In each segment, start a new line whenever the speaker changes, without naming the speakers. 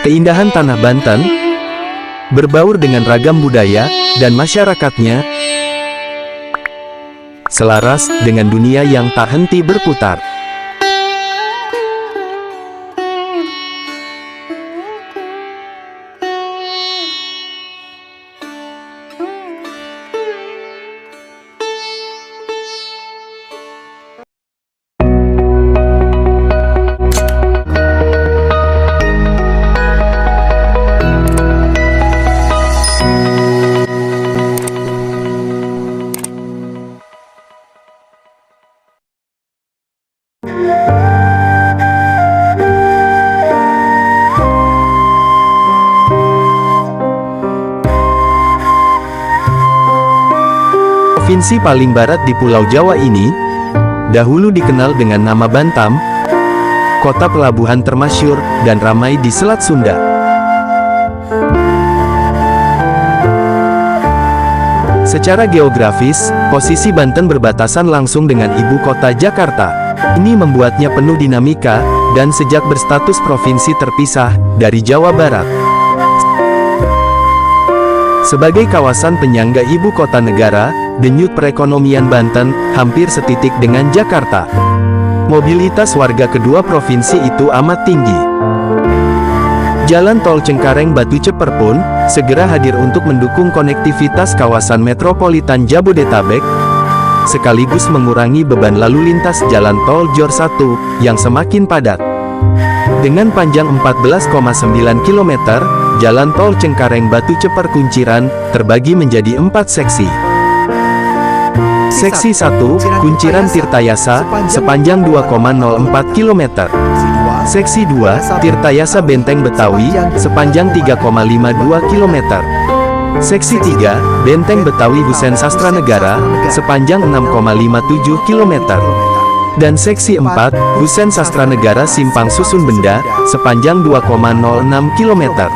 Keindahan tanah Banten, berbaur dengan ragam budaya dan masyarakatnya, selaras dengan dunia yang tak henti berputar. Provinsi paling barat di Pulau Jawa ini, dahulu dikenal dengan nama Bantam, kota pelabuhan termasyhur dan ramai di Selat Sunda. Secara geografis, posisi Banten berbatasan langsung dengan ibu kota Jakarta. Ini membuatnya penuh dinamika, dan sejak berstatus provinsi terpisah dari Jawa Barat. Sebagai kawasan penyangga ibu kota negara, denyut perekonomian Banten hampir setitik dengan Jakarta. Mobilitas warga kedua provinsi itu amat tinggi. Jalan tol Cengkareng-Batu Ceper pun segera hadir untuk mendukung konektivitas kawasan metropolitan Jabodetabek, sekaligus mengurangi beban lalu lintas jalan tol Jor 1 yang semakin padat. Dengan panjang 14,9 km, jalan tol Cengkareng-Batu Ceper Kunciran terbagi menjadi 4 seksi. Seksi 1, Kunciran Tirtayasa, sepanjang 2,04 km. Seksi 2, Tirtayasa Benteng Betawi, sepanjang 3,52 km. Seksi 3, Benteng Betawi Husein Sastra Negara, sepanjang 6,57 km. Dan Seksi 4, Husein Sastra Negara Simpang Susun Benda, sepanjang 2,06 km.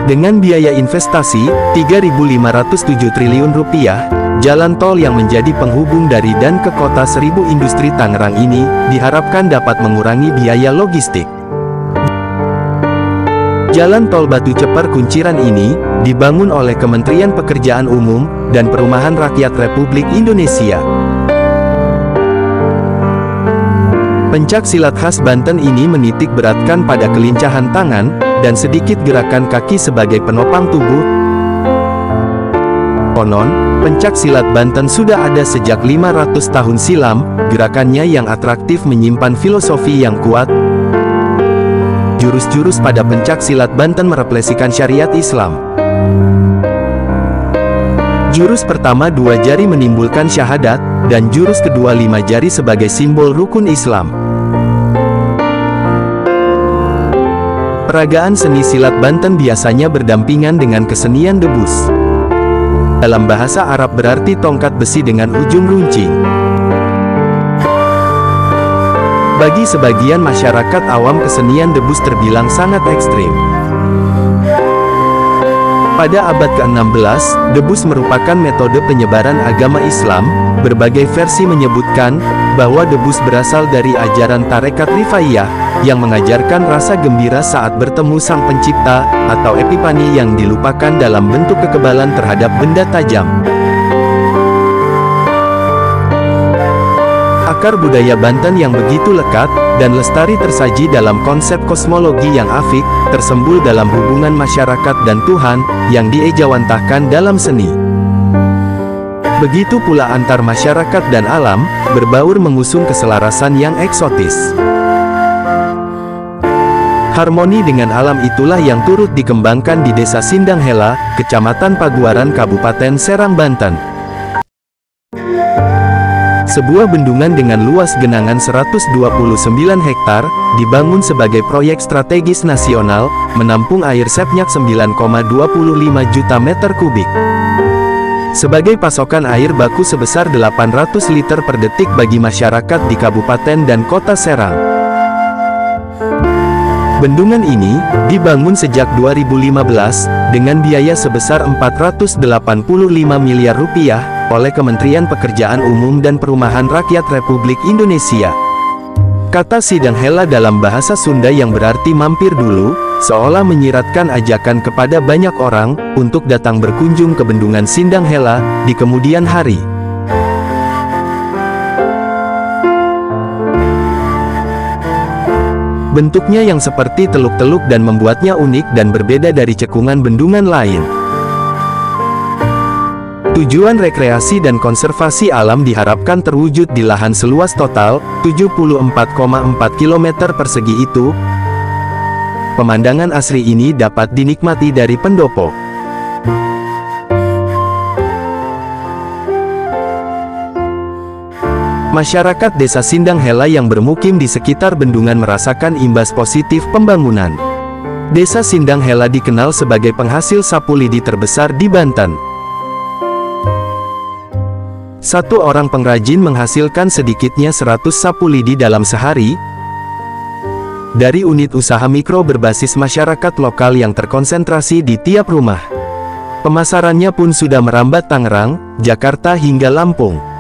Dengan biaya investasi, 3.507 triliun rupiah, jalan tol yang menjadi penghubung dari dan ke kota seribu industri Tangerang ini, diharapkan dapat mengurangi biaya logistik. Jalan tol Batu Ceper Kunciran ini, dibangun oleh Kementerian Pekerjaan Umum dan Perumahan Rakyat Republik Indonesia. Pencak silat khas Banten ini menitik beratkan pada kelincahan tangan, dan sedikit gerakan kaki sebagai penopang tubuh. Konon, pencak silat Banten sudah ada sejak 500 tahun silam, gerakannya yang atraktif menyimpan filosofi yang kuat. Jurus-jurus pada pencak silat Banten merefleksikan syariat Islam. Jurus pertama 2 jari menimbulkan syahadat, dan jurus kedua 5 jari sebagai simbol rukun Islam. Peragaan seni silat Banten biasanya berdampingan dengan kesenian debus. Dalam bahasa Arab berarti tongkat besi dengan ujung runcing. Bagi sebagian masyarakat awam kesenian debus terbilang sangat ekstrim. Pada abad ke-16, debus merupakan metode penyebaran agama Islam. Berbagai versi menyebutkan bahwa debus berasal dari ajaran tarekat Rifaiyah, yang mengajarkan rasa gembira saat bertemu Sang Pencipta, atau epipani yang dilupakan dalam bentuk kekebalan terhadap benda tajam. Akar budaya Banten yang begitu lekat dan lestari tersaji dalam konsep kosmologi yang afik, tersembul dalam hubungan masyarakat dan Tuhan, yang diejawantahkan dalam seni. Begitu pula antar masyarakat dan alam, berbaur mengusung keselarasan yang eksotis. Harmoni dengan alam itulah yang turut dikembangkan di Desa Sindanghela, Kecamatan Paguaran, Kabupaten Serang, Banten. Sebuah bendungan dengan luas genangan 129 hektar, dibangun sebagai proyek strategis nasional, menampung air sebanyak 9,25 juta meter kubik. Sebagai pasokan air baku sebesar 800 liter per detik bagi masyarakat di Kabupaten dan Kota Serang. Bendungan ini dibangun sejak 2015 dengan biaya sebesar 485 miliar rupiah oleh Kementerian Pekerjaan Umum dan Perumahan Rakyat Republik Indonesia. Kata Sindang Hela dalam bahasa Sunda yang berarti mampir dulu, seolah menyiratkan ajakan kepada banyak orang untuk datang berkunjung ke bendungan Sindang Hela di kemudian hari. Bentuknya yang seperti teluk-teluk dan membuatnya unik dan berbeda dari cekungan bendungan lain. Tujuan rekreasi dan konservasi alam diharapkan terwujud di lahan seluas total 74,4 km persegi itu. Pemandangan asri ini dapat dinikmati dari pendopo. Masyarakat Desa Sindang Hela yang bermukim di sekitar bendungan merasakan imbas positif pembangunan. Desa Sindang Hela dikenal sebagai penghasil sapu lidi terbesar di Banten. Satu orang pengrajin menghasilkan sedikitnya 100 sapu lidi dalam sehari, dari unit usaha mikro berbasis masyarakat lokal yang terkonsentrasi di tiap rumah. Pemasarannya pun sudah merambat Tangerang, Jakarta hingga Lampung.